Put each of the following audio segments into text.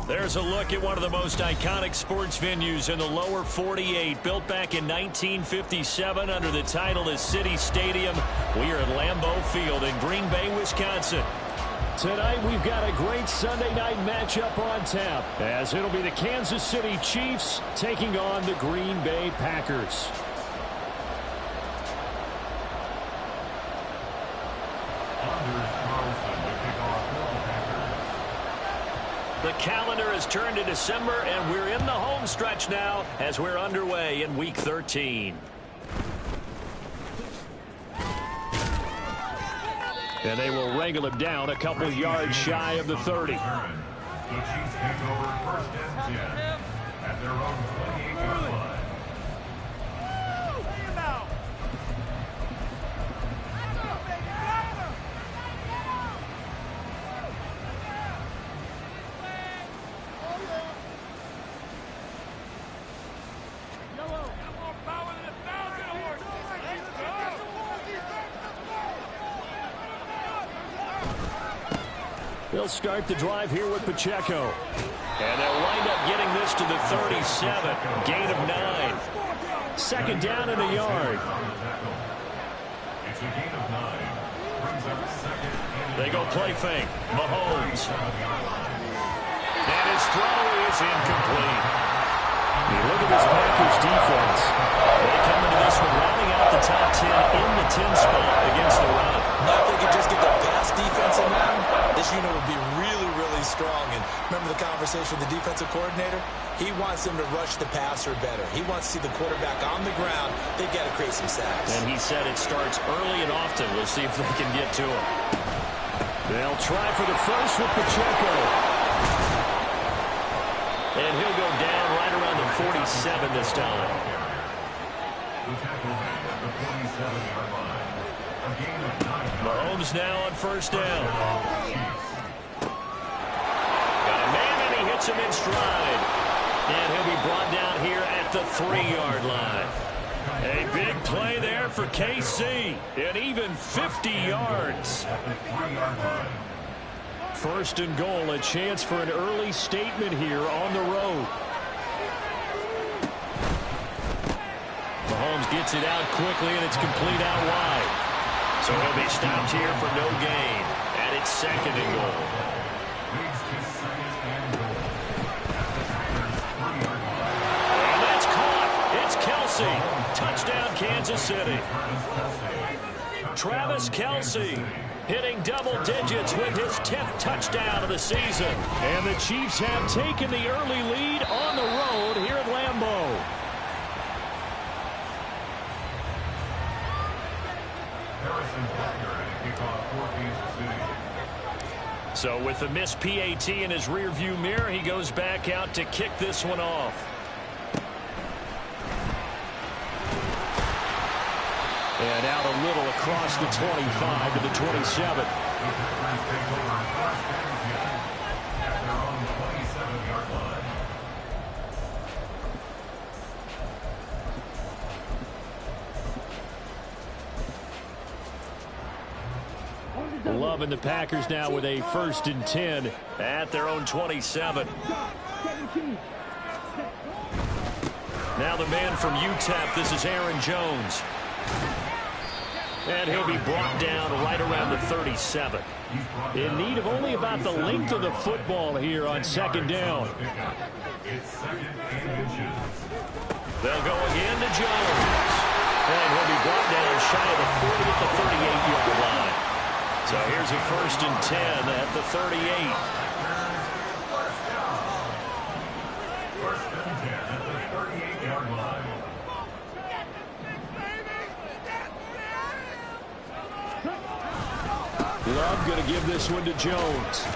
There's a look at one of the most iconic sports venues in the lower 48, built back in 1957 under the title of City Stadium. We are at Lambeau Field in Green Bay, Wisconsin. Tonight we've got a great Sunday night matchup on tap, as it'll be the Kansas City Chiefs taking on the Green Bay Packers. The calendar has turned to December, and we're in the home stretch now as we're underway in Week 13. And they will wrangle him down a couple yards shy of the 30. The Chiefs take over 1st and 10 at their own 28-yard line. They'll start the drive here with Pacheco. And they'll wind up getting this to the 37. Gain of 9. Second down and a yard. It's a gain of 9. Brings up second. They go play fake. Mahomes. And his throw is incomplete. You look at this Packers defense. They come into this one rounding out the top 10 in the 10 spot against the run. Now if they could just get their pass defense in line, this unit would be really, really strong. And remember the conversation with the defensive coordinator? He wants them to rush the passer better. He wants to see the quarterback on the ground. They've got to create some sacks. And he said it starts early and often. We'll see if they can get to him. They'll try for the first with Pacheco. And he'll go down right around the 47 this time. The tackle at the 47-yard line. A gain of 9. Mahomes now on first down. Got a man, and he hits him in stride. And he'll be brought down here at the 3-yard line. A big play there for KC. And even 50 yards. At the 3-yard line. First and goal, a chance for an early statement here on the road. Mahomes gets it out quickly, and it's complete out wide. So he'll be stopped here for no gain. And it's second and goal. Leads to second and goal. At the Packers' 3-yard line. And that's caught. It's Kelce. Touchdown, Kansas City. Travis Kelce hitting double digits with his 10th touchdown of the season. And the Chiefs have taken the early lead on the road here at Lambeau. Harrison Butker and a kickoff for Kansas City. So with the missed PAT in his rearview mirror, he goes back out to kick this one off. And out a little across the 25 to the 27. The Packers take over 1st and 10 at their own 27-yard line. Love and the Packers now with a 1st and 10 at their own 27. Now the man from UTEP, this is Aaron Jones. And he'll be brought down right around the 37. In need of only about the length of the football here on second down. It's second and inches. They'll go again to Jones. And he'll be brought down shy of the 40 at the 38-yard line. So here's a 1st and 10 at the 38. First and 10 at the 38-yard line. Love going to give this one to Jones.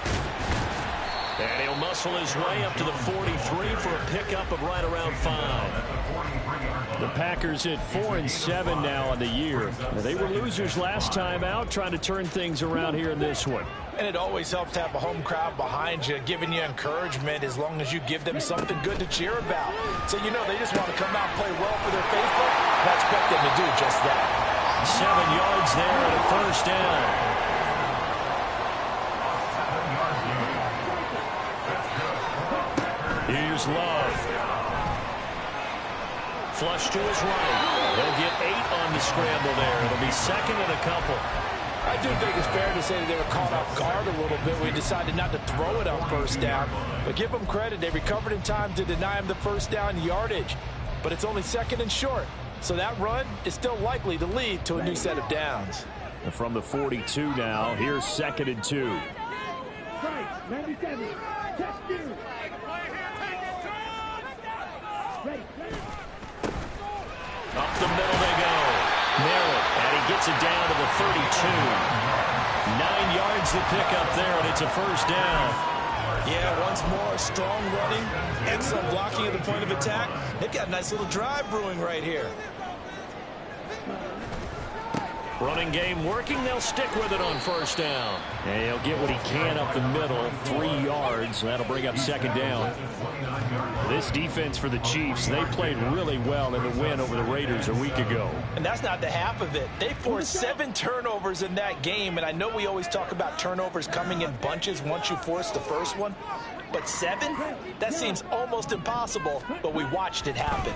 And he'll muscle his way up to the 43 for a pickup of right around 5. The Packers at 4-7 now on the year. They were losers last time out, trying to turn things around here in this one. And it always helps to have a home crowd behind you, giving you encouragement as long as you give them something good to cheer about. So, you know, they just want to come out and play well for their faithful. And I expect them to do just that. 7 yards there and a first down. Here's Love. Flush to his right. He'll get 8 on the scramble there. It'll be second and a couple. I do think it's fair to say that they were caught off guard a little bit. We decided not to throw it on first down. But give them credit. They recovered in time to deny him the first down yardage. But it's only second and short. So that run is still likely to lead to a new set of downs. And from the 42 now, here's second and 2. Up the middle they go. Merritt, and he gets it down to the 32. 9 yards to pick up there, and it's a first down. Yeah, once more, strong running, excellent blocking at the point of attack. They've got a nice little drive brewing right here. Running game working. They'll stick with it on first down. And he'll get what he can up the middle, 3 yards. That'll bring up second down. This defense for the Chiefs, they played really well in the win over the Raiders a week ago. And that's not the half of it. They forced 7 turnovers in that game, and I know we always talk about turnovers coming in bunches once you force the first one. But 7? That seems almost impossible, but we watched it happen.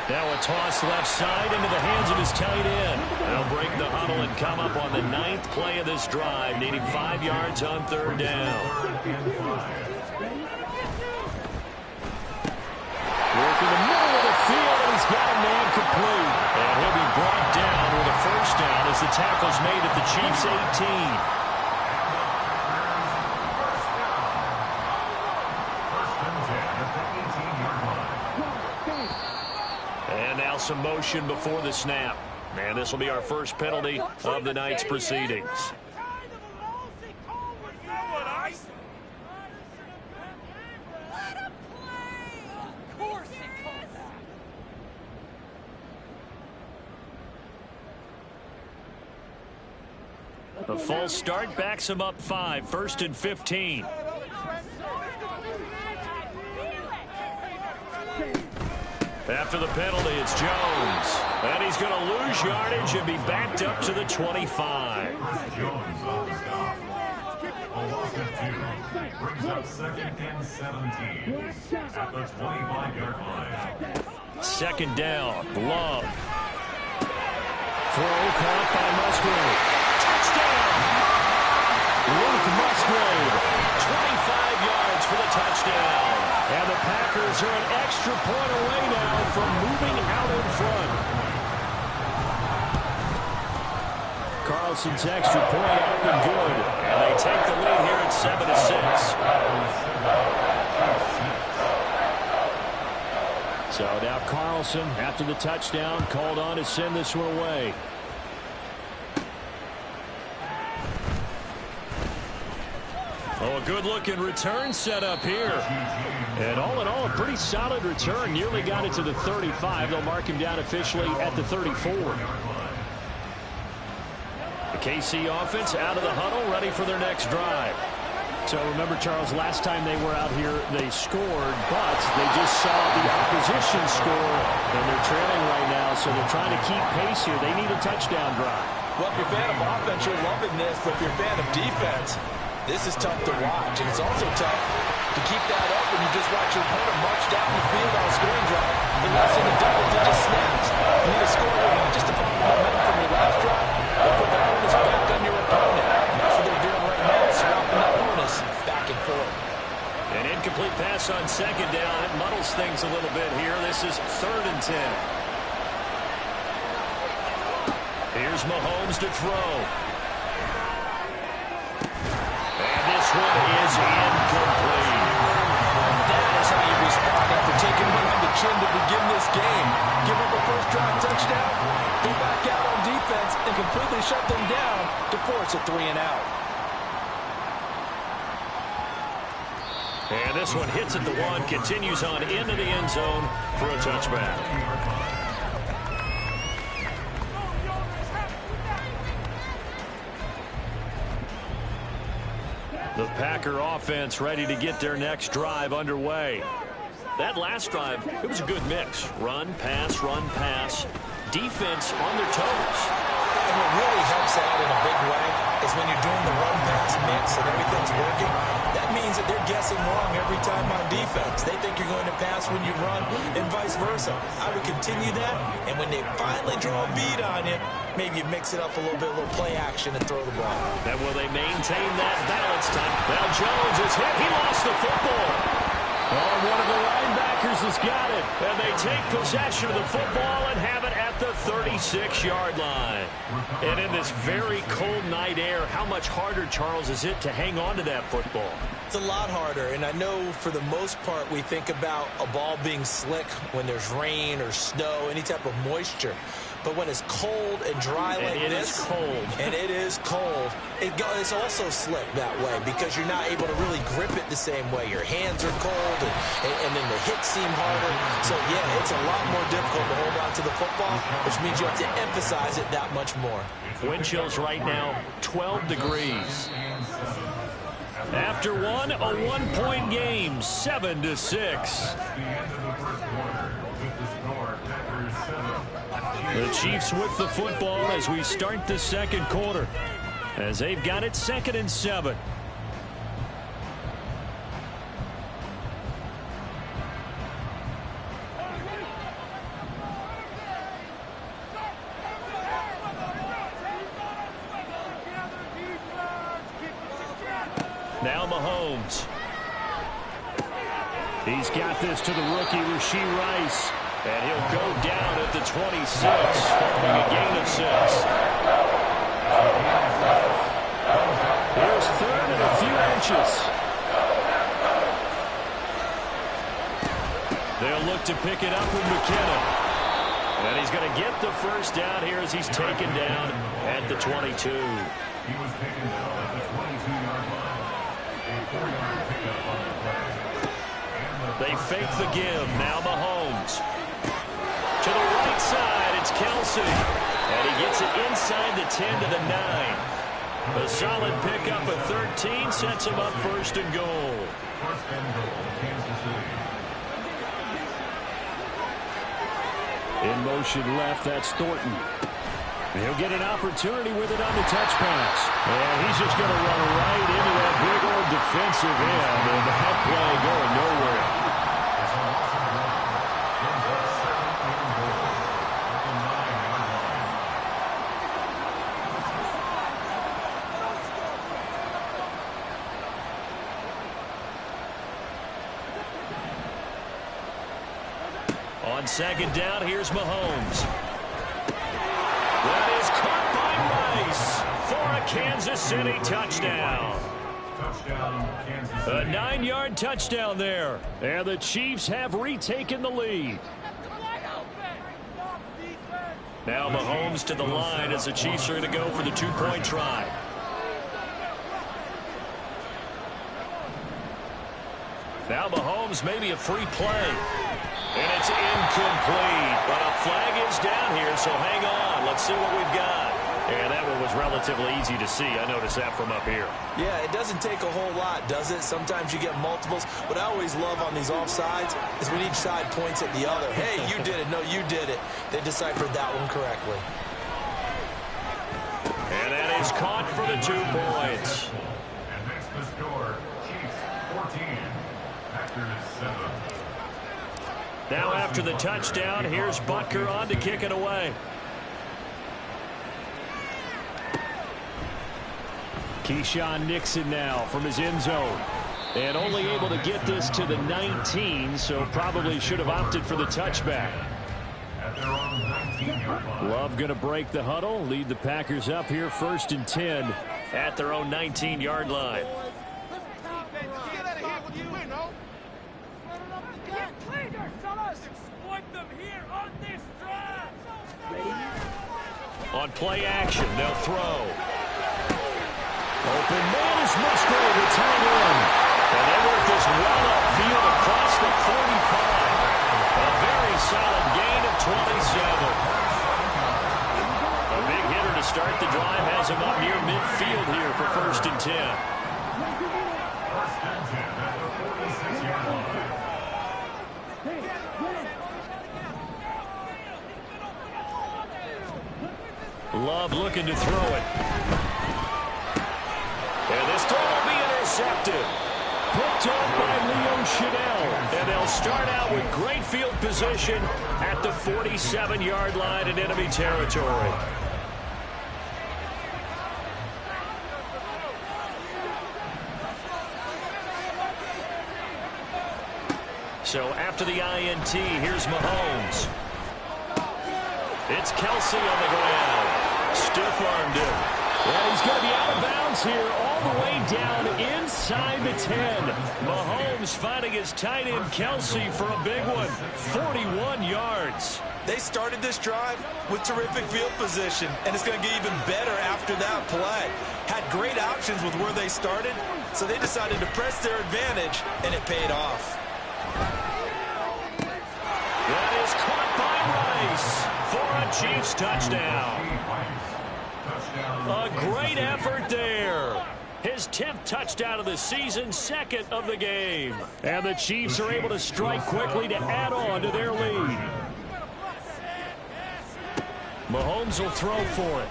Now a toss left side into the hands of his tight end. They'll break the huddle and come up on the 9th play of this drive, needing 5 yards on third down. Working the middle of the field, and he's got a man complete. And he'll be brought down with a first down as the tackle's made at the Chiefs' 18. And now some motion before the snap. And this will be our first penalty of the night's proceedings. The false start backs him up 5, 1st and 15. After the penalty, it's Jones. And he's going to lose yardage and be backed up to the 25. Jones on the stop. A loss of 2. Brings up 2nd and 17 at the 25-yard line. Second down, Love. Throw caught by Musgrave. Touchdown! Luke Musgrave, 25 yards for the touchdown. And the Packers are an extra point away now from moving out in front. Carlson's extra point up and good. And they take the lead here at 7-6. So now Carlson, after the touchdown, called on to send this one away. Oh, a good-looking return set up here. And all in all, a pretty solid return. Nearly got it to the 35. They'll mark him down officially at the 34. The KC offense out of the huddle, ready for their next drive. So remember, Charles, last time they were out here, they scored, but they just saw the opposition score, and they're trailing right now, so they're trying to keep pace here. They need a touchdown drive. Well, if you're a fan of offense, you're loving this, but if you're a fan of defense, this is tough to watch, and it's also tough to keep that up when you just watch your opponent march down the field on a scoring drive for less than a double-digit snaps. You need to score here, not just to follow the momentum from your last drive, but put the onus back on your opponent. And that's what they're doing right now, swapping that onus back and forth. An incomplete pass on second down. It muddles things a little bit here. This is 3rd and 10. Here's Mahomes to throw. This one is incomplete. That is how you respond after taking one on the chin to begin this game. Give up a first drive touchdown, go back out on defense, and completely shut them down to force a 3-and-out. And this one hits at the 1, continues on into the end zone for a touchback. The Packer offense ready to get their next drive underway. That last drive, it was a good mix. Run, pass, defense on their toes. And what really helps out in a big way is when you're doing the run-pass mix and everything's working, that means that they're guessing wrong every time on defense. They think you're going to pass when you run and vice versa. I would continue that, and when they finally draw a beat on you, maybe you mix it up a little bit, a little play action and throw the ball. And will they maintain that balance time? Now Jones is hit. He lost the football. Oh, one of the linebackers has got it. And they take possession of the football and have it at the 36-yard line. And in this very cold night air, how much harder, Charles, is it to hang on to that football? It's a lot harder, and I know for the most part we think about a ball being slick when there's rain or snow, any type of moisture. But when it's cold and dry like this, and it is cold, it's also slick that way because you're not able to really grip it the same way. Your hands are cold, and then the hits seem harder. So, yeah, it's a lot more difficult to hold on to the football, which means you have to emphasize it that much more. Wind chills right now, 12 degrees. After one, a one-point game, 7-6. The Chiefs with the football as we start the second quarter, as they've got it 2nd and 7. Now Mahomes. He's got this to the rookie, Rashee Rice. And he'll go down at the 26, following a gain of 6. Here's 3rd and a few inches. They'll look to pick it up with McKinnon. And he's going to get the first down here as he's taken down at the 22. He was taken down at the 22-yard line. A 4-yard pickup on the play. They fake the give. Now Mahomes. To the right side, it's Kelsey. And he gets it inside the 10 to the 9. A solid pickup of 13 sets him up 1st and goal. 1st and goal, Kansas City. In motion left, that's Thornton. He'll get an opportunity with it on the touch pass. And he's just going to run right into that big old defensive end. And that play going nowhere. On 2nd down, here's Mahomes. That is caught by Rice for a Kansas City touchdown. Touchdown, Kansas City. A 9-yard touchdown there. And the Chiefs have retaken the lead. Now Mahomes to the line as the Chiefs are going to go for the 2-point try. Now Mahomes, maybe a free play. And it's incomplete. But a flag is down here, so hang on. Let's see what we've got. And that one was relatively easy to see. I noticed that from up here. Yeah, it doesn't take a whole lot, does it? Sometimes you get multiples. What I always love on these offsides is when each side points at the other. Hey, you did it. No, you did it. They deciphered that one correctly. And that is caught for the 2 points. And makes the score, Chiefs 14, Packers 7. Now after the touchdown, here's Butker on to kick it away. Keyshawn Nixon now from his end zone. And only able to get this to the 19, so probably should have opted for the touchback. At their own 19-yard line. Love going to break the huddle, lead the Packers up here 1st and 10. At their own 19-yard line. On play action, they'll throw. Open man is Musgrave, the tight end. And they work this well upfield across the 45. A very solid gain of 27. A big hitter to start the drive has him up near midfield here for 1st and 10. 1st and 10 at the 46-yard line. Love looking to throw it. And this throw will be intercepted. Picked off by Leo Chanel. And they'll start out with great field position at the 47-yard line in enemy territory. So after the INT, here's Mahomes. It's Kelsey on the ground. Stiff-armed him. Well, he's going to be out of bounds here all the way down inside the 10. Mahomes finding his tight end Kelsey for a big one. 41 yards. They started this drive with terrific field position, and it's going to get even better after that play. Had great options with where they started, so they decided to press their advantage, and it paid off. That is caught by Rice for a Chiefs touchdown. A great effort there. His 10th touchdown of the season, 2nd of the game. And the Chiefs are able to strike quickly to add on to their lead. Mahomes will throw for it.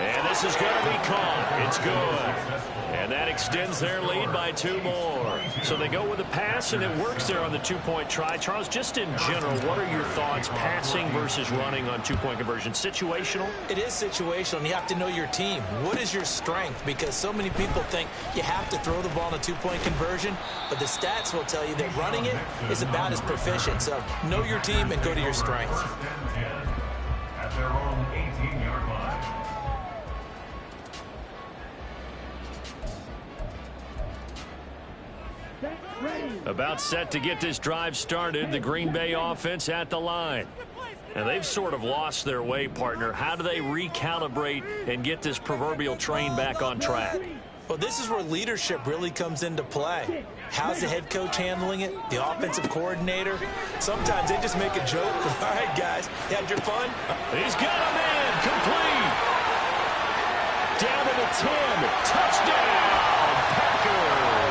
And this is going to be caught. It's good. And that extends their lead by 2 more. So they go with a pass, and it works there on the 2-point try. Charles, just in general, what are your thoughts passing versus running on 2-point conversion? Situational? It is situational, and you have to know your team. What is your strength? Because so many people think you have to throw the ball in a 2-point conversion, but the stats will tell you that running it is about as proficient. So know your team and go to your strength. At their own 18-yard line. About set to get this drive started, the Green Bay offense at the line. And they've sort of lost their way, partner. How do they recalibrate and get this proverbial train back on track? Well, this is where leadership really comes into play. How's the head coach handling it? The offensive coordinator? Sometimes they just make a joke. All right, guys, you had your fun? He's got a man, complete. Down to the 10, touchdown, Packers.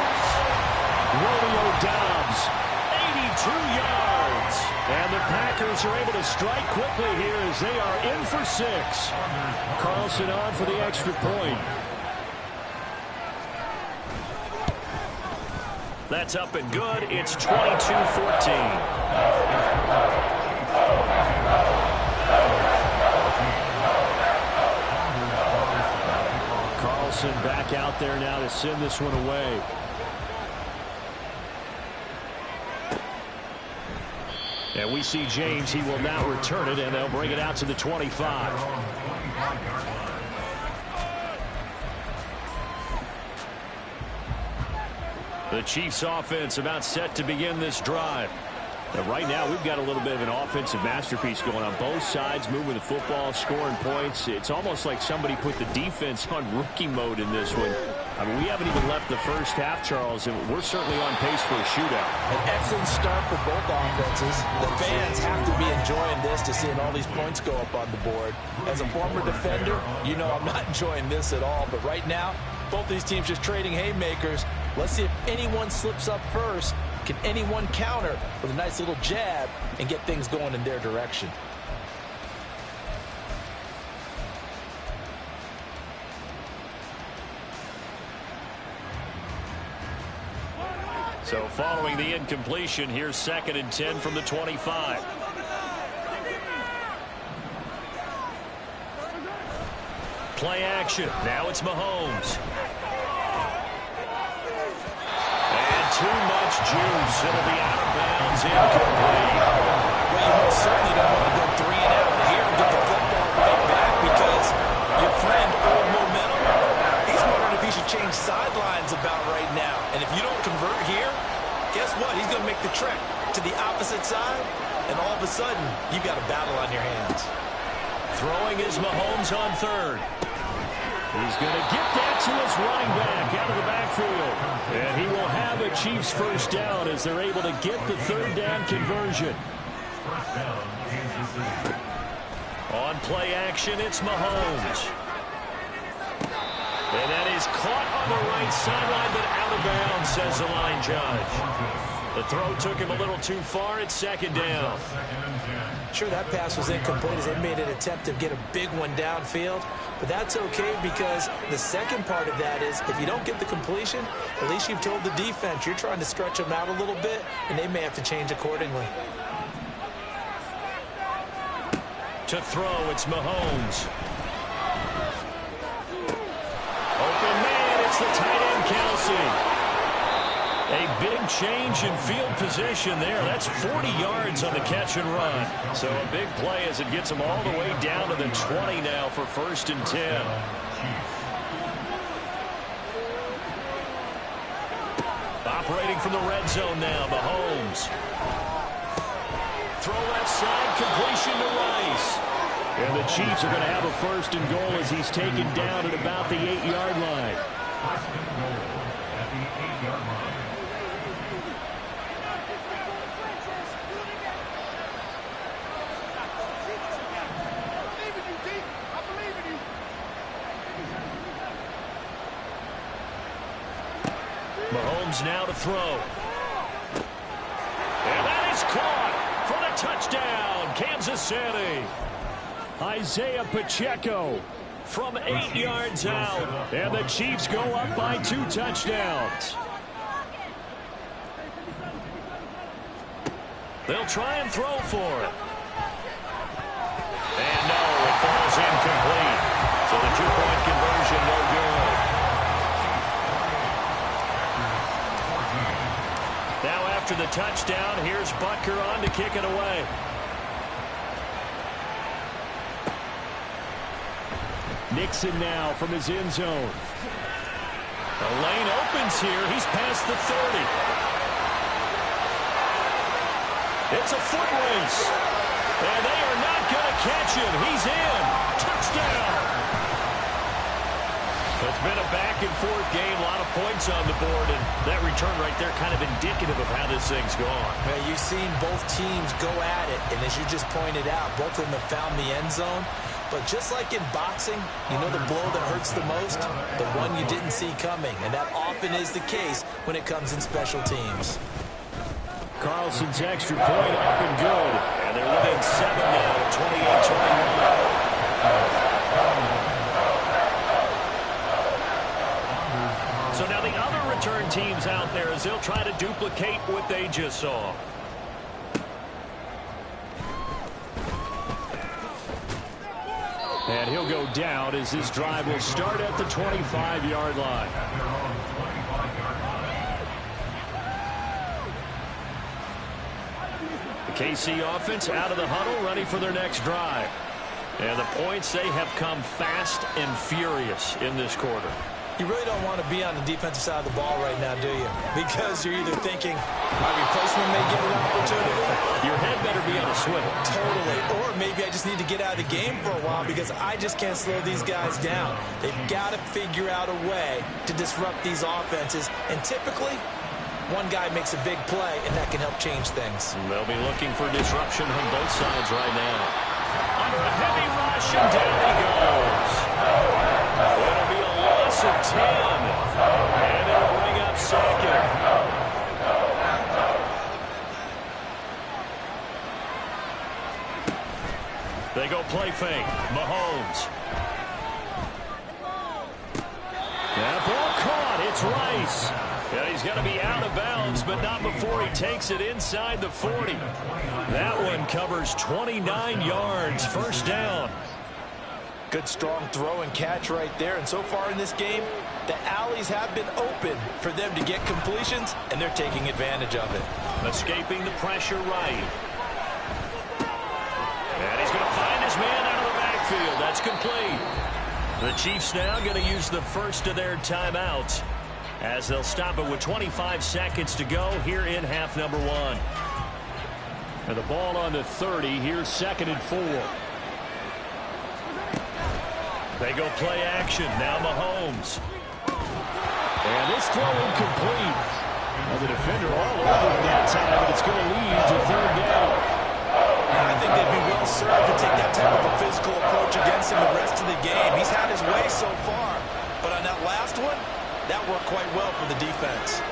Romeo Doubs, 82 yards. And the Packers are able to strike quickly here as they are in for 6. Carlson on for the extra point. That's up and good. It's 22-14. Carlson back out there now to send this one away. And we see James. He will now return it, and they'll bring it out to the 25. The Chiefs offense about set to begin this drive. And right now we've got a little bit of an offensive masterpiece going on. Both sides moving the football, scoring points. It's almost like somebody put the defense on rookie mode in this one. I mean, we haven't even left the first half, Charles, and we're certainly on pace for a shootout. An excellent start for both offenses. The fans have to be enjoying this to seeing all these points go up on the board. As a former defender, you know I'm not enjoying this at all. But right now, both these teams just trading haymakers. Let's see if anyone slips up first. Can anyone counter with a nice little jab and get things going in their direction? So following the incompletion, here's 2nd and 10 from the 25. Play action. Now it's Mahomes. And too much juice. It'll be out of bounds. Incomplete. Well, you certainly don't want to go 3 and out here and get the football right back because your friend, old momentum, he's wondering if he should change sidelines about right now. And if you don't convert here, guess what? He's going to make the trek to the opposite side, and all of a sudden, you've got a battle on your hands. Throwing is Mahomes on 3rd. He's going to get that to his running back out of the backfield. And he will have a Chiefs first down as they're able to get the third down conversion. First down, Kansas City. On play action, it's Mahomes. And that is caught on the right sideline, but out of bounds, says the line judge. The throw took him a little too far. It's second down. Sure, that pass was incomplete as they made an attempt to get a big one downfield. But that's okay because the second part of that is if you don't get the completion, at least you've told the defense you're trying to stretch them out a little bit, and they may have to change accordingly. To throw, it's Mahomes. Open man, it's the tight end, Kelce. A big change in field position there. That's 40 yards on the catch and run. So a big play as it gets them all the way down to the 20 now for 1st and 10. Operating from the red zone now, Mahomes. Throw left side, completion to Rice. And the Chiefs are going to have a 1st and goal as he's taken down at about the 8-yard line. 1st and goal at the 8-yard line. Mahomes now to throw. And that is caught for the touchdown, Kansas City. Isaiah Pacheco From 8 yards out. And the Chiefs go up by 2 touchdowns. They'll try and throw for it. And no, it falls incomplete. So the 2-point conversion no good. Now after the touchdown, here's Butker on to kick it away. Nixon now from his end zone. The lane opens here. He's past the 30. It's a foot race. And they are not going to catch him. He's in. Touchdown. It's been a back-and-forth game. A lot of points on the board. And that return right there kind of indicative of how this thing's gone. Well, you've seen both teams go at it. And as you just pointed out, both of them have found the end zone. But just like in boxing, you know the blow that hurts the most? The one you didn't see coming. And that often is the case when it comes in special teams. Carlson's extra point up and good. And they're within 7 now, 28-21. So now the other return teams out there as they'll try to duplicate what they just saw. And he'll go down as this drive will start at the 25-yard line. The KC offense out of the huddle, ready for their next drive. And the points, they have come fast and furious in this quarter. You really don't want to be on the defensive side of the ball right now, do you? Because you're either thinking, my replacement may get an opportunity. Your head better be on a swivel. Totally. Or maybe I just need to get out of the game for a while because I just can't slow these guys down. They've got to figure out a way to disrupt these offenses. And typically, one guy makes a big play, and that can help change things. They'll be looking for disruption on both sides right now. Under a heavy rush, and down he goes. It'll be a loss of 10. And it'll bring up second. They go play fake. Mahomes. That ball caught. It's Rice. Yeah, he's going to be out of bounds, but not before he takes it inside the 40. That one covers 29 yards. First down. Good strong throw and catch right there. And so far in this game, the alleys have been open for them to get completions, and they're taking advantage of it. Escaping the pressure right. And he's going to find his man out of the backfield. That's complete. The Chiefs now going to use the first of their timeouts as they'll stop it with 25 seconds to go here in half number 1. And the ball on the 30. Here's 2nd and 4. They go play action. Now Mahomes. And this throw incomplete. And the defender all over him that time, and it's going to lead to third down. I think they'd be well served to take that type of a physical approach against him the rest of the game. He's had his way so far, but on that last one, that worked quite well for the defense.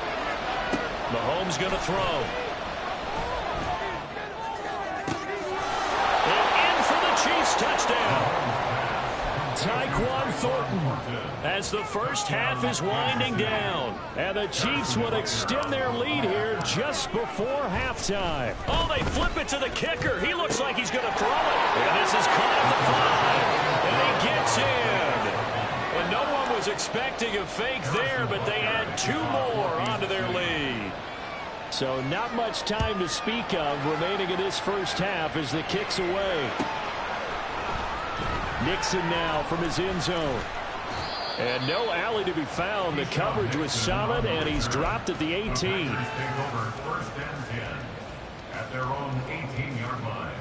Mahomes going to throw. And in for the Chiefs touchdown. Tyquan Thornton as the first half is winding down. And the Chiefs would extend their lead here just before halftime. Oh, they flip it to the kicker. He looks like he's going to throw it. And this is caught at the 5. And he gets in. And no one was expecting a fake there, but they add 2 more onto their lead. So not much time to speak of remaining in this first half as the kick's away. Nixon now from his end zone. And no alley to be found. The coverage was solid, and he's dropped at the 18. Take over first and 10 at their own 18-yard line.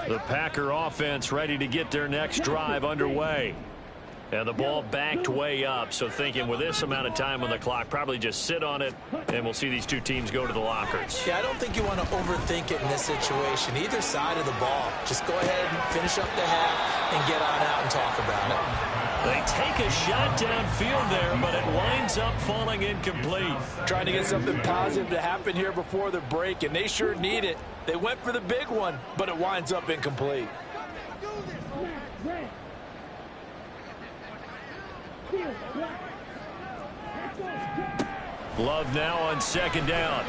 The Packer offense ready to get their next drive underway. And the ball backed way up, so thinking with this amount of time on the clock, probably just sit on it, and we'll see these two teams go to the lockers. Yeah, I don't think you want to overthink it in this situation. Either side of the ball, just go ahead and finish up the half and get on out and talk about it. They take a shot downfield there, but it winds up falling incomplete. Trying to get something positive to happen here before the break, and they sure need it. They went for the big one, but it winds up incomplete. Love now on second down.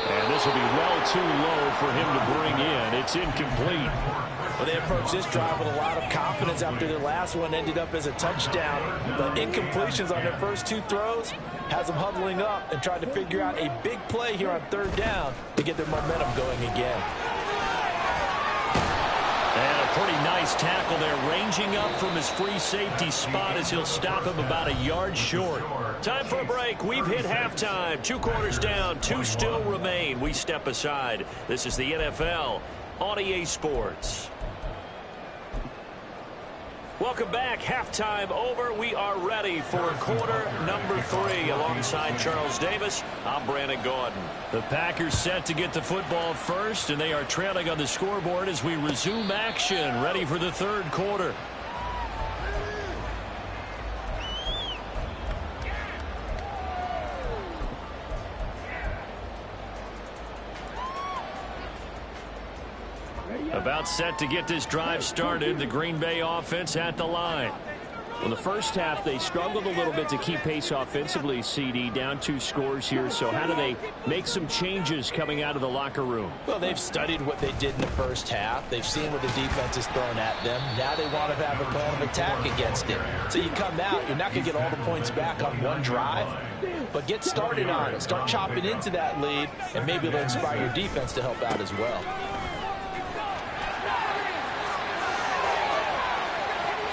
And this will be well too low for him to bring in. It's incomplete. Well, they approached this drive with a lot of confidence after their last one ended up as a touchdown. The incompletions on their first 2 throws has them huddling up and trying to figure out a big play here on third down to get their momentum going again. And a pretty nice tackle there, ranging up from his free safety spot as he'll stop him about a yard short. Time for a break. We've hit halftime. 2 quarters down, 2 still remain. We step aside. This is the NFL on EA Sports. Welcome back. Halftime over. We are ready for quarter number 3. Alongside Charles Davis, I'm Brandon Gaudin. The Packers set to get the football first, and they are trailing on the scoreboard as we resume action, ready for the third quarter. About set to get this drive started. The Green Bay offense at the line. Well, the first half, they struggled a little bit to keep pace offensively, CD, down 2 scores here. So how do they make some changes coming out of the locker room? Well, they've studied what they did in the first half. They've seen what the defense is throwing at them. Now they want to have a plan of attack against it. So you come out, you're not going to get all the points back on one drive, but get started on it. Start chopping into that lead, and maybe it'll inspire your defense to help out as well.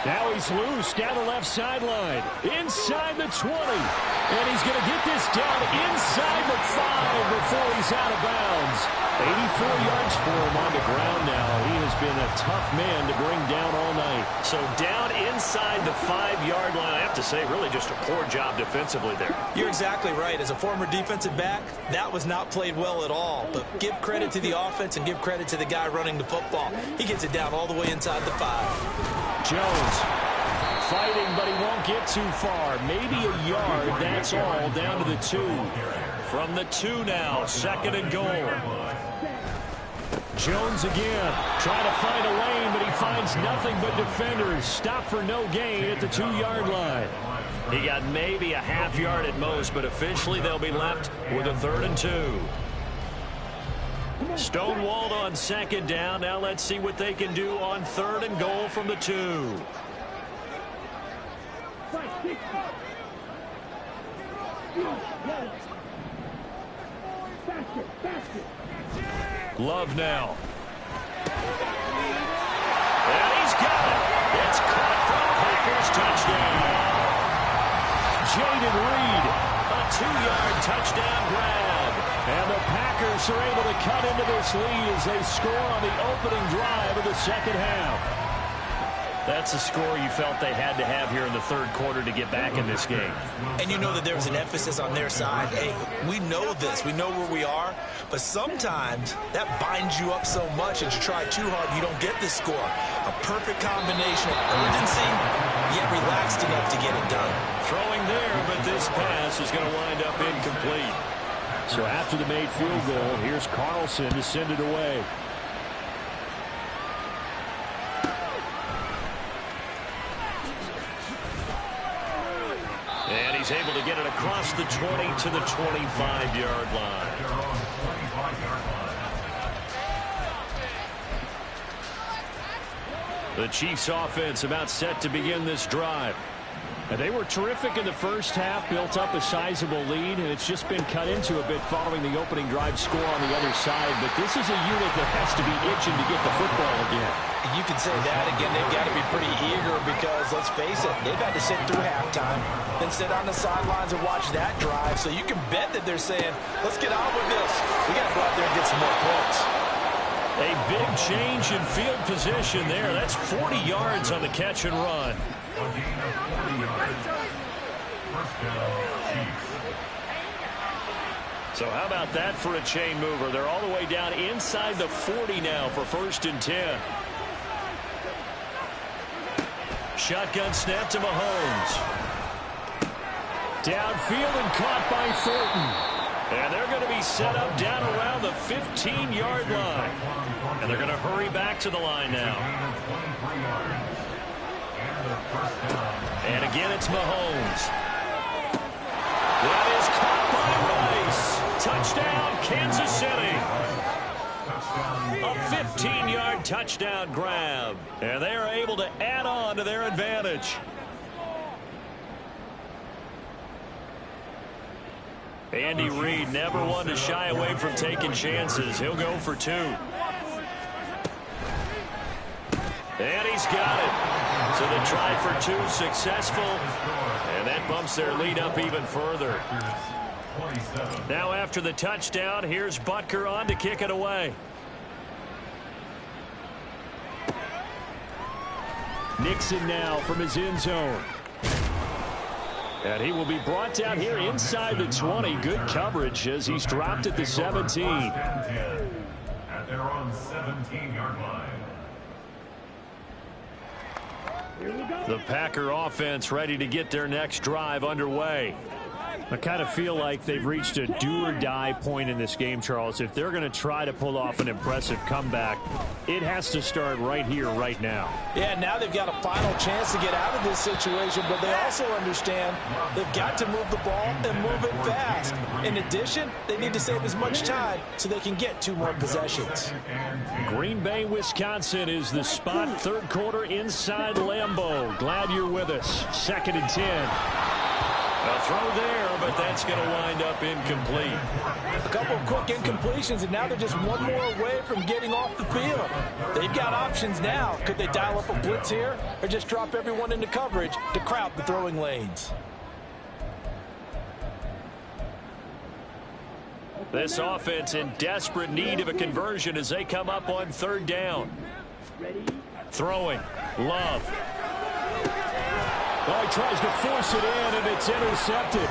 Now he's loose down the left sideline, inside the 20. And he's going to get this down inside the 5 before he's out of bounds. 84 yards for him on the ground now. He has been a tough man to bring down all night. So down inside the 5-yard line. I have to say, really just a poor job defensively there. You're exactly right. As a former defensive back, that was not played well at all. But give credit to the offense and give credit to the guy running the football. He gets it down all the way inside the 5. Jones fighting, but he won't get too far. Maybe a yard, that's all, down to the 2. From the 2 now, second and goal. Jones again, trying to find a lane, but he finds nothing but defenders. Stop for no gain at the 2-yard line. He got maybe a half yard at most, but officially they'll be left with a 3rd and 2. Stonewalled on second down. Now let's see what they can do on 3rd and goal from the 2. Love now. And he's got it. It's caught for Packers touchdown. Jayden Reed 2-yard touchdown grab. And the Packers are able to cut into this lead as they score on the opening drive of the second half. That's a score you felt they had to have here in the third quarter to get back in this game. And you know that there's an emphasis on their side. Hey, we know this. We know where we are. But sometimes that binds you up so much that you try too hard, you don't get the score. A perfect combination of urgency, yet relaxed enough to get it done. Throwing there, but this pass is going to wind up incomplete. So after the made field goal, here's Carlson to send it away. And he's able to get it across the 20 to the 25-yard line. The Chiefs offense about set to begin this drive. And they were terrific in the first half, built up a sizable lead, and it's just been cut into a bit following the opening drive score on the other side. But this is a unit that has to be itching to get the football again. You can say that again. They've got to be pretty eager because, let's face it, they've had to sit through halftime, then sit on the sidelines and watch that drive. So you can bet that they're saying, let's get on with this. We got to go out there and get some more points. A big change in field position there. That's 40 yards on the catch and run. A gain of 40 yards. First down, Chiefs. So how about that for a chain mover? They're all the way down inside the 40 now for 1st and 10. Shotgun snap to Mahomes. Downfield and caught by Thornton. And they're going to be set up down around the 15-yard line. And they're going to hurry back to the line now. And again, it's Mahomes. That is caught by Rice. Touchdown, Kansas City. A 15-yard touchdown grab. And they are able to add on to their advantage. Andy Reid never one to shy away from taking chances. He'll go for 2. And he's got it. So they try for 2, successful. And that bumps their lead up even further. Now after the touchdown, here's Butker on to kick it away. Nixon now from his end zone. And he will be brought down here inside the 20. Good coverage as he's dropped at the 17. At their own 17-yard line. The Packer offense ready to get their next drive underway. I kind of feel like they've reached a do-or-die point in this game, Charles. If they're going to try to pull off an impressive comeback, it has to start right here, right now. Yeah, now they've got a final chance to get out of this situation, but they also understand they've got to move the ball and move it fast. In addition, they need to save as much time so they can get 2 more possessions. Green Bay, Wisconsin is the spot. Third quarter inside Lambeau. Glad you're with us. 2nd and 10. A throw there, but that's going to wind up incomplete. A couple of quick incompletions, and now they're just 1 more away from getting off the field. They've got options now. Could they dial up a blitz here or just drop everyone into coverage to crowd the throwing lanes? This offense in desperate need of a conversion as they come up on 3rd down. Throwing. Love. Oh, he tries to force it in, and it's intercepted.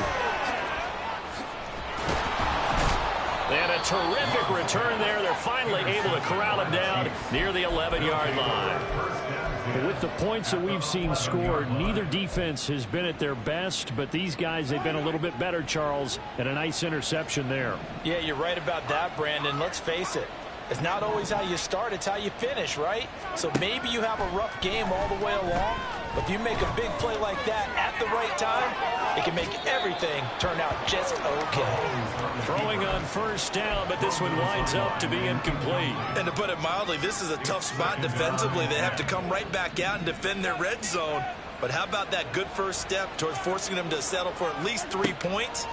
And a terrific return there. They're finally able to corral him down near the 11-yard line. With the points that we've seen scored, neither defense has been at their best, but these guys, they've been a little bit better, Charles, and a nice interception there. Yeah, you're right about that, Brandon. Let's face it. It's not always how you start, it's how you finish, right? So maybe you have a rough game all the way along, but if you make a big play like that at the right time, it can make everything turn out just okay. Throwing on 1st down, but this one winds up to be incomplete. And to put it mildly, this is a tough spot defensively. They have to come right back out and defend their red zone. But how about that good first step towards forcing them to settle for at least 3 points?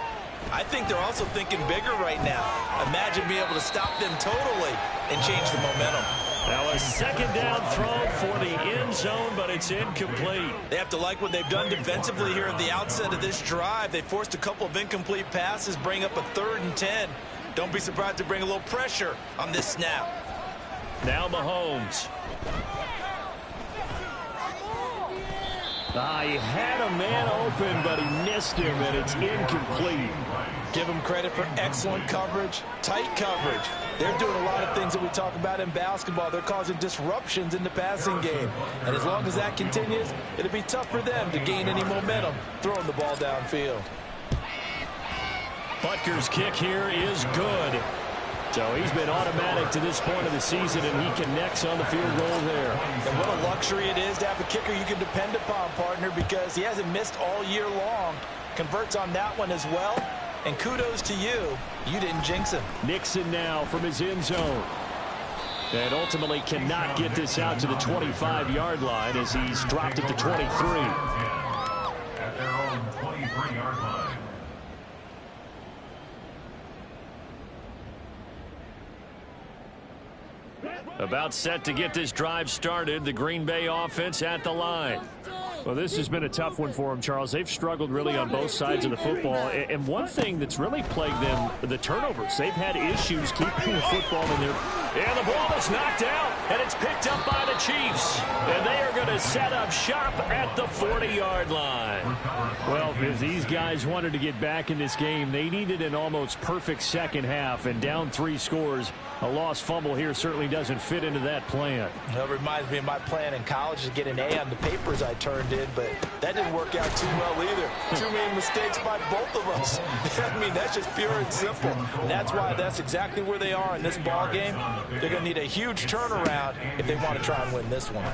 I think they're also thinking bigger right now. Imagine being able to stop them totally and change the momentum. Now a second down throw for the end zone, but it's incomplete. They have to like what they've done defensively here at the outset of this drive. They forced a couple of incomplete passes, bring up a 3rd and 10. Don't be surprised to bring a little pressure on this snap. Now Mahomes. He had a man open, but he missed him, and it's incomplete. Give them credit for excellent coverage, tight coverage. They're doing a lot of things that we talk about in basketball. They're causing disruptions in the passing game. And as long as that continues, it'll be tough for them to gain any momentum throwing the ball downfield. Butker's kick here is good. So he's been automatic to this point of the season, and he connects on the field goal there. And what a luxury it is to have a kicker you can depend upon, partner, because he hasn't missed all year long. Converts on that one as well. And kudos to you. You didn't jinx him. Nixon now from his end zone. And ultimately cannot get this out to the 25-yard line as he's dropped at the 23. At their own 23-yard line. About set to get this drive started. The Green Bay offense at the line. Well, this has been a tough one for them, Charles. They've struggled really on both sides of the football. And one thing that's really plagued them, the turnovers. They've had issues keeping the football in there. And the ball is knocked out, and it's picked up by the Chiefs. And they are going to set up shop at the 40-yard line. Well, if these guys wanted to get back in this game, they needed an almost perfect second half. And down 3 scores, a lost fumble here certainly doesn't fit into that plan. That reminds me of my plan in college to get an A on the papers I turned in, but that didn't work out too well either. Too many mistakes by both of us. I mean, that's just pure and simple. And that's why that's exactly where they are in this ball game. They're going to need a huge turnaround if they want to try and win this one.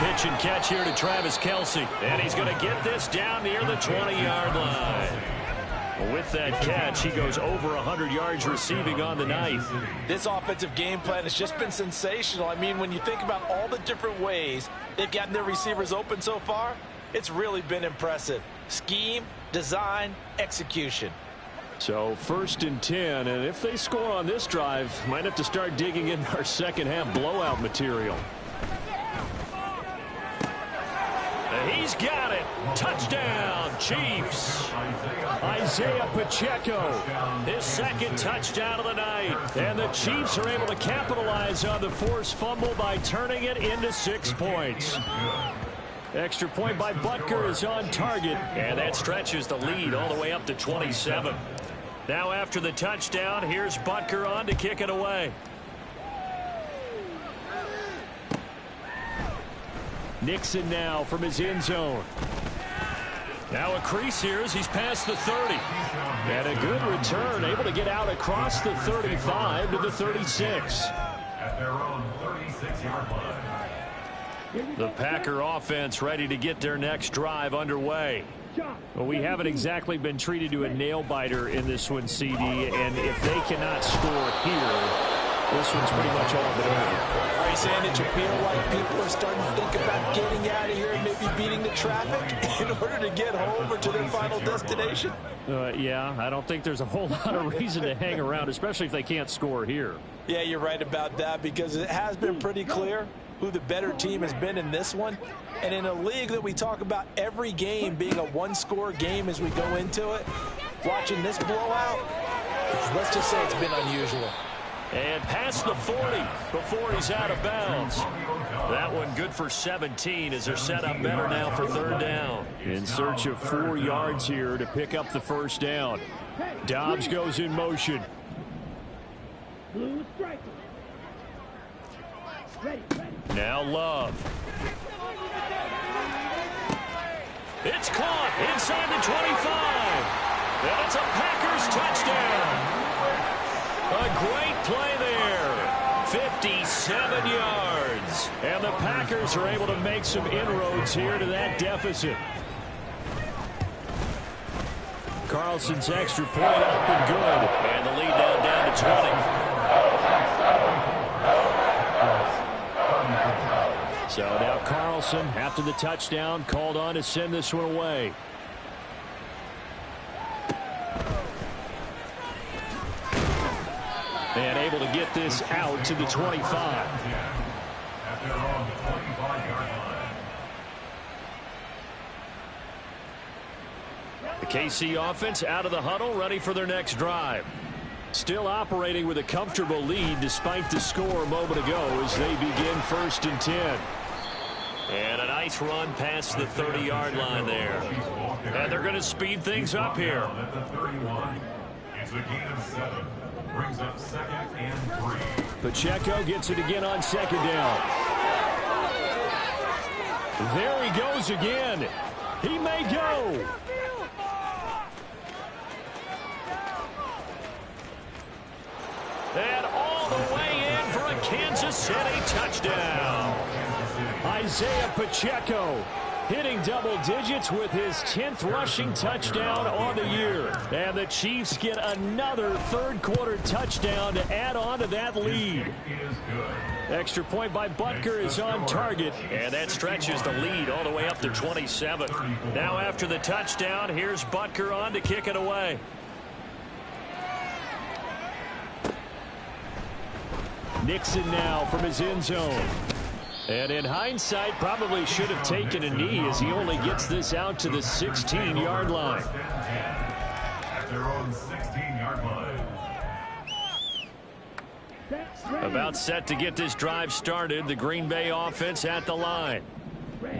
Pitch and catch here to Travis Kelce. And he's going to get this down near the 20-yard line. With that catch, he goes over 100 yards receiving on the night. This offensive game plan has just been sensational. I mean, when you think about all the different ways they've gotten their receivers open so far, it's really been impressive. Scheme, design, execution. So 1st and 10, and if they score on this drive, might have to start digging in our second half blowout material. He's got it. Touchdown, Chiefs. Isaiah Pacheco. His second touchdown of the night. And the Chiefs are able to capitalize on the forced fumble by turning it into 6 points. Extra point by Butker is on target. And that stretches the lead all the way up to 27. Now after the touchdown, here's Butker on to kick it away. Nixon now from his end zone. Now a crease here as he's past the 30. And a good return, able to get out across the 35 to the 36. At their own 36-yard line. The Packer offense ready to get their next drive underway. Well, we haven't exactly been treated to a nail-biter in this one, CD, and if they cannot score here, this one's pretty much all but over. Are you saying that you feel like people are starting to think about getting out of here and maybe beating the traffic in order to get home or to their final destination? Yeah, I don't think there's a whole lot of reason to hang around, especially if they can't score here. Yeah, you're right about that, because it has been pretty clear who the better team has been in this one. And in a league that we talk about every game being a one-score game as we go into it, watching this blowout, let's just say it's been unusual. And past the 40 before he's out of bounds. That one good for 17 as they're set up better now for 3rd down. In search of 4 yards here to pick up the 1st down. Dobbs goes in motion. Now Love. It's caught inside the 25. And it's a Packers touchdown. A great play there. 57 yards. And the Packers are able to make some inroads here to that deficit. Carlson's extra point up and good. And the lead now down to 20. So now Carlson, after the touchdown, called on to send this one away. And able to get this out to the 25. At their own 25-yard line. The KC offense out of the huddle, ready for their next drive. Still operating with a comfortable lead despite the score a moment ago as they begin 1st and 10. And a nice run past the 30-yard line there. And they're going to speed things up here. At the 31. It's a gain of 7. Brings up 2nd and 3. Pacheco gets it again on 2nd down. There he goes again. He may go. And all the way in for a Kansas City touchdown. Isaiah Pacheco hitting double digits with his 10th rushing touchdown on the year. And the Chiefs get another third-quarter touchdown to add on to that lead. Extra point by Butker is on target. And that stretches the lead all the way up to 27. Now after the touchdown, here's Butker on to kick it away. Nixon now from his end zone. And in hindsight, probably should have taken a knee as he only gets this out to the 16-yard line. At their own 16-yard line. About set to get this drive started, the Green Bay offense at the line.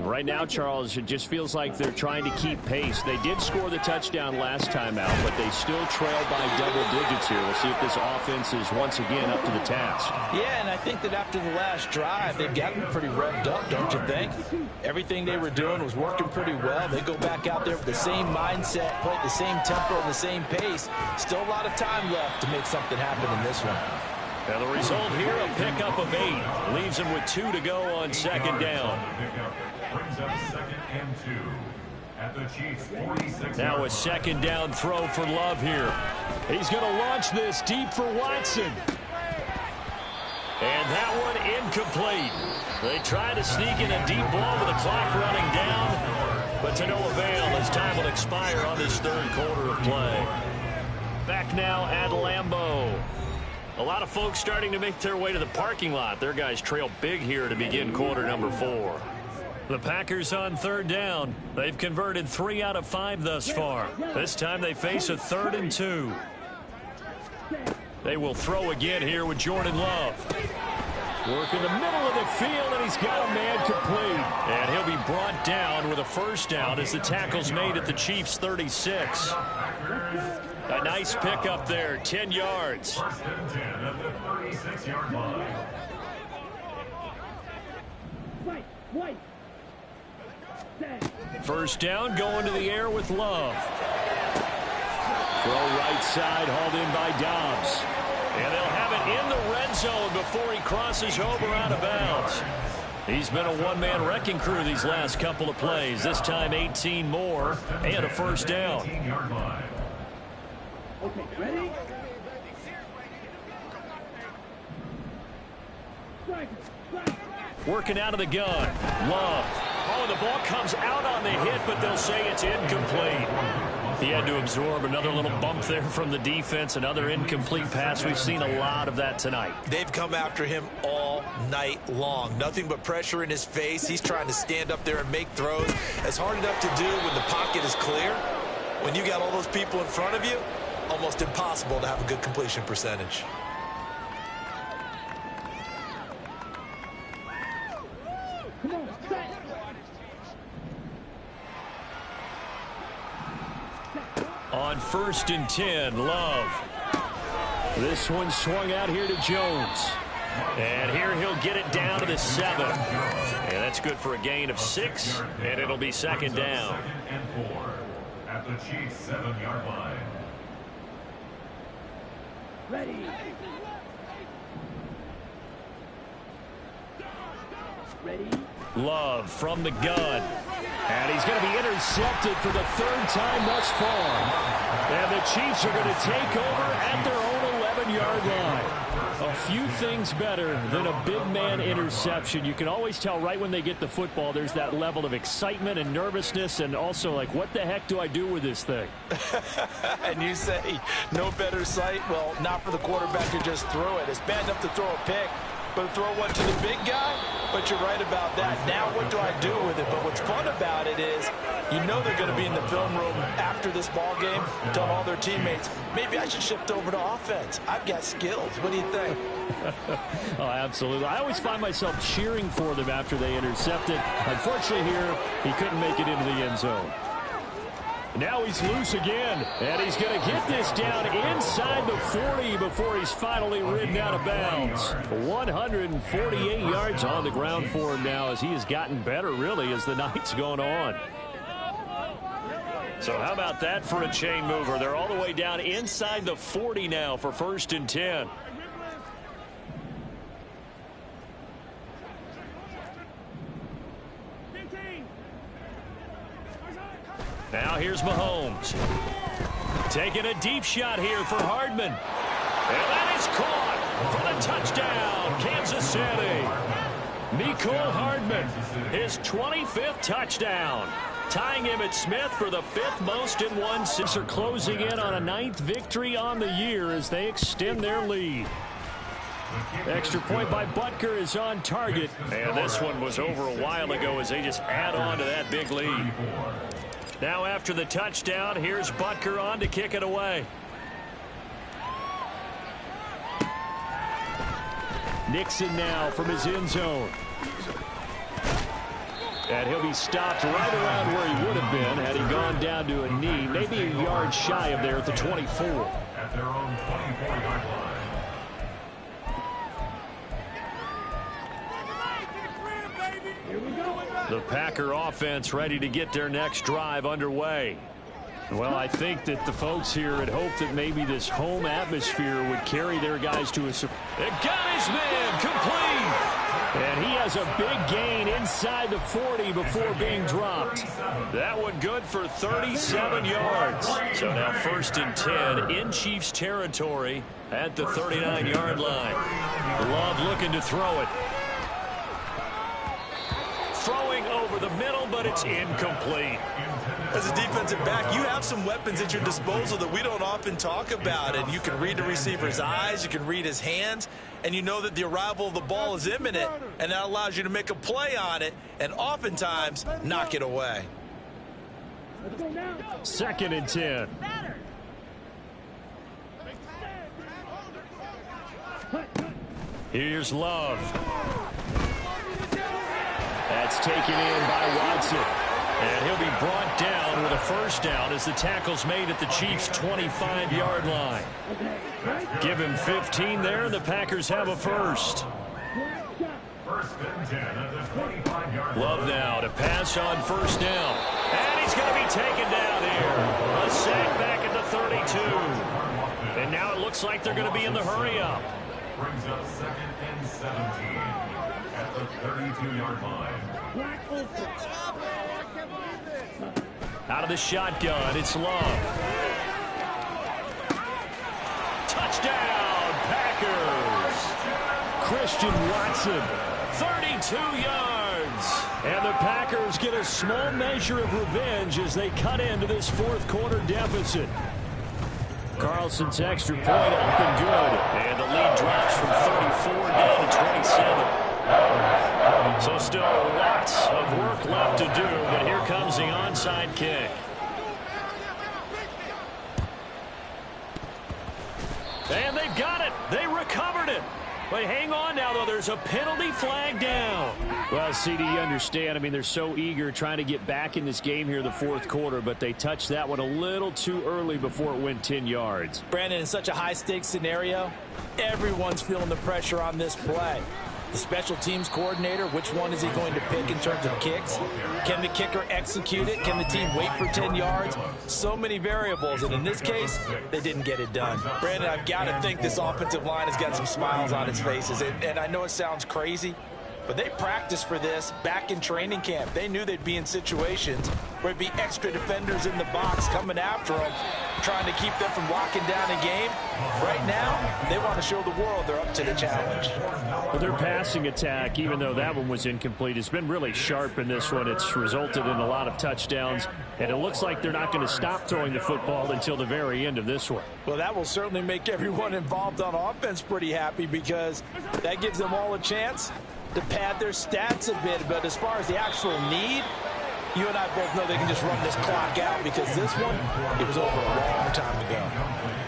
Right now, Charles, it just feels like they're trying to keep pace. They did score the touchdown last time out, but they still trail by double digits here. We'll see if this offense is once again up to the task. Yeah, and I think that after the last drive, they've gotten pretty revved up, don't you think? Everything they were doing was working pretty well. They go back out there with the same mindset, play at the same tempo and the same pace. Still a lot of time left to make something happen in this one. And the result here, a pickup of 8. Leaves them with 2 to go on 2nd down. Brings up 2nd and 2. At the Chiefs' 46. Now a 2nd down throw for Love here. He's going to launch this deep for Watson. And that one incomplete. They try to sneak in a deep ball with the clock running down, but to no avail as time will expire on this third quarter of play. Back now at Lambeau. A lot of folks starting to make their way to the parking lot. Their guys trail big here to begin quarter number 4. The Packers on 3rd down. They've converted 3 out of 5 thus far. This time they face a 3rd and 2. They will throw again here with Jordan Love. Work in the middle of the field, and he's got a man complete. And he'll be brought down with a 1st down as the tackle's made at the Chiefs' 36. A nice pickup there, 10 yards. 1st and 10 at the 36-yard line. First down, going to the air with Love. Throw right side, hauled in by Dobbs. And they'll have it in the red zone before he crosses over out of bounds. He's been a one-man wrecking crew these last couple of plays. This time 18 more and a 1st down. Okay, ready? Working out of the gun. Love. Oh, the ball comes out on the hit, but they'll say it's incomplete. He had to absorb another little bump there from the defense. Another incomplete pass. We've seen a lot of that tonight. They've come after him all night long. Nothing but pressure in his face. He's trying to stand up there and make throws. It's hard enough to do when the pocket is clear. When you got all those people in front of you, almost impossible to have a good completion percentage. On 1st and 10, Love. This one swung out here to Jones. And here he'll get it down to the 7. And that's good for a gain of 6, and it'll be 2nd down. 2nd and 4 at the Chiefs' 7-yard line. Ready. Ready. Love from the gun. And he's going to be intercepted for the 3rd time thus far. And the Chiefs are going to take over at their own 11-yard line. A few things better than a big man interception. You can always tell right when they get the football, there's that level of excitement and nervousness, and also like, what the heck do I do with this thing? And you say, no better sight? Well, not for the quarterback to just throw it. It's bad enough to throw a pick, but throw one to the big guy? But you're right about that. Now what do I do with it? But what's fun about it is you know they're going to be in the film room after this ball game, telling all their teammates, maybe I should shift over to offense. I've got skills. What do you think? Oh, absolutely. I always find myself cheering for them after they intercept it. Unfortunately here, he couldn't make it into the end zone. Now he's loose again, and he's going to get this down inside the 40 before he's finally ridden out of bounds. 148 yards on the ground for him now as he has gotten better, really, as the night's gone on. So how about that for a chain mover? They're all the way down inside the 40 now for 1st and 10. Now here's Mahomes. Taking a deep shot here for Hardman. And that is caught for the touchdown, Kansas City. Mecole Hardman, his 25th touchdown. Tying Emmitt Smith for the 5th most in one. Six are closing in on a 9th victory on the year as they extend their lead. Extra point by Butker is on target. And this one was over a while ago as they just add on to that big lead. Now after the touchdown, here's Butker on to kick it away. Nixon now from his end zone. And he'll be stopped right around where he would have been had he gone down to a knee, maybe a yard shy of there at the 24. At their own 24-yard line. The Packer offense ready to get their next drive underway. Well, I think that the folks here had hoped that maybe this home atmosphere would carry their guys to a... It got his man complete. And he has a big gain inside the 40 before being dropped. That one good for 37 yards. So now 1st and 10 in Chiefs territory at the 39-yard line. Love looking to throw it. Throwing over the middle, but it's incomplete. As a defensive back, you have some weapons at your disposal that we don't often talk about. And you can read the receiver's eyes, you can read his hands, and you know that the arrival of the ball is imminent, and that allows you to make a play on it and oftentimes knock it away. 2nd and 10. Here's Love. That's taken in by Watson. And he'll be brought down with a 1st down as the tackle's made at the Chiefs' 25-yard line. Give him 15 there, and the Packers have a 1st. 1st and 10 at the 25-yard line. Love now to pass on 1st down. And he's going to be taken down here. A sack back at the 32. And now it looks like they're going to be in the hurry-up. Brings up 2nd and 17 at the 32-yard line. Out of the shotgun, it's Love. Touchdown, Packers. Christian Watson. 32 yards. And the Packers get a small measure of revenge as they cut into this 4th quarter deficit. Carlson's extra point up and good. And the lead drops from 34 down to 27. So still lots of work left to do, but here comes the onside kick. And they've got it. They recovered it. But hang on now, though. There's a penalty flag down. Well, CD, you understand. I mean, they're so eager trying to get back in this game here in the 4th quarter, but they touched that one a little too early before it went 10 yards. Brandon, in such a high-stakes scenario, everyone's feeling the pressure on this play. The special teams coordinator, which one is he going to pick in terms of kicks? Can the kicker execute it? Can the team wait for 10 yards? So many variables, and in this case, they didn't get it done. Brandon, I've got to think this offensive line has got some smiles on its faces, and I know it sounds crazy, But they practiced for this back in training camp. They knew they'd be in situations where there'd be extra defenders in the box coming after them, trying to keep them from locking down a game. Right now, they want to show the world they're up to the challenge. Well, their passing attack, even though that one was incomplete, has been really sharp in this one. It's resulted in a lot of touchdowns, and it looks like they're not going to stop throwing the football until the very end of this one. Well, that will certainly make everyone involved on offense pretty happy, because that gives them all a chance to pad their stats a bit. But as far as the actual need, you and I both know they can just run this clock out, because this one, it was over a long time ago.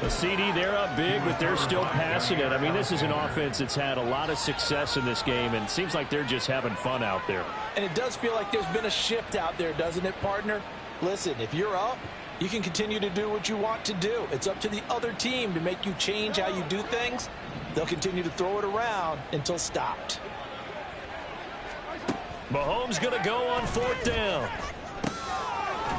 The CD, they're up big, but they're still passing it. I mean, this is an offense that's had a lot of success in this game, and it seems like they're just having fun out there. And it does feel like there's been a shift out there, doesn't it, partner? Listen, if you're up, you can continue to do what you want to do. It's up to the other team to make you change how you do things. They'll continue to throw it around until stopped. Mahomes going to go on fourth down.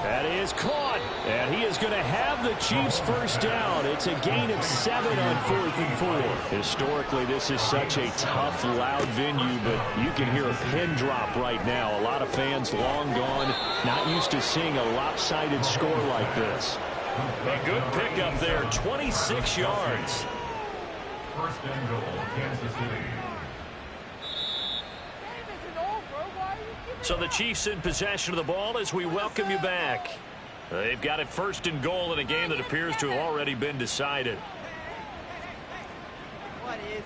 That is caught, and he is going to have the Chiefs first down. It's a gain of 7 on 4th and 4. Historically, this is such a tough, loud venue, but you can hear a pin drop right now. A lot of fans long gone, not used to seeing a lopsided score like this. A good pickup there, 26 yards. First and goal, Kansas City. So the Chiefs in possession of the ball as we welcome you back. They've got it first and goal in a game that appears to have already been decided. What is this?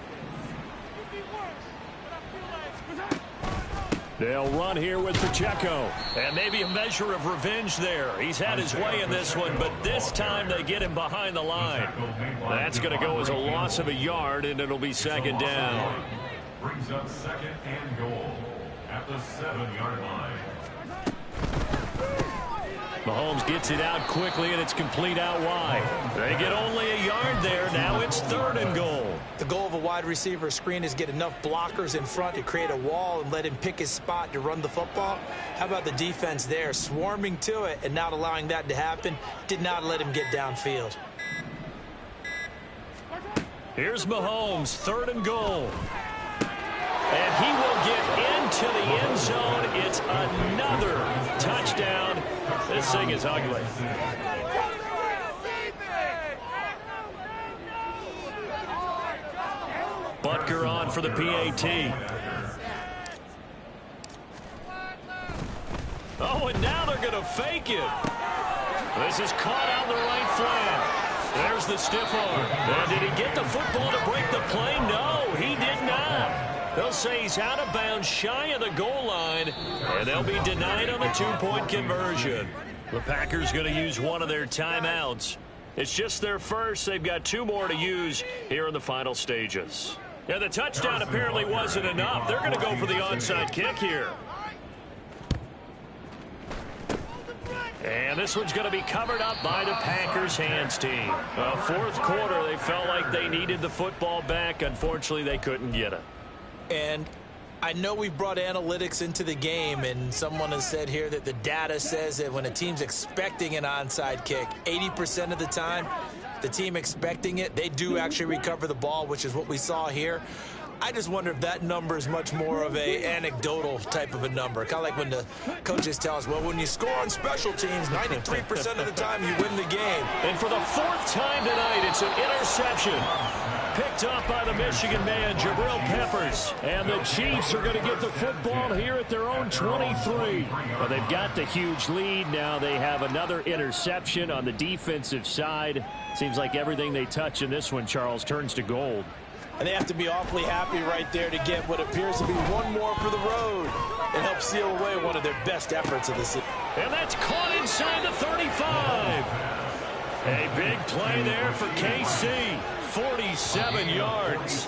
They'll run here with Pacheco. And maybe a measure of revenge there. He's had his way in this one, but this time they get him behind the line. That's going to go as a loss of a yard, and it'll be second down. Brings up second and goal at the 7-yard line. Mahomes gets it out quickly, and it's complete out wide. They get only a yard there. Now it's third and goal. The goal of a wide receiver screen is get enough blockers in front to create a wall and let him pick his spot to run the football. How about the defense there, swarming to it and not allowing that to happen? Did not let him get downfield. Here's Mahomes, third and goal. And he will get into the end zone. It's another touchdown. This thing is ugly. Butker on for the PAT. Oh, and now they're going to fake it. This is caught out in the right flank. There's the stiff arm. And did he get the football to break the play? No, he did not. They'll say he's out of bounds, shy of the goal line, and they'll be denied on the two-point conversion. The Packers going to use one of their timeouts. It's just their first. They've got 2 more to use here in the final stages. And the touchdown apparently wasn't enough. They're going to go for the onside kick here. And this one's going to be covered up by the Packers hands team. Fourth quarter, they felt like they needed the football back. Unfortunately, they couldn't get it. And I know we brought analytics into the game, and someone has said here that the data says that when a team's expecting an onside kick, 80% of the time, the team expecting it, they do actually recover the ball, which is what we saw here. I just wonder if that number is much more of a anecdotal type of a number. Kind of like when the coaches tell us, well, when you score on special teams, 93% of the time you win the game. And for the 4th time tonight, it's an interception. Picked up by the Michigan man, Jabril Peppers. And the Chiefs are going to get the football here at their own 23. Well, they've got the huge lead. Now they have another interception on the defensive side. Seems like everything they touch in this one, Charles, turns to gold. And they have to be awfully happy right there to get what appears to be one more for the road and help seal away one of their best efforts of the season. And that's caught inside the 35. A big play there for KC. 47 yards.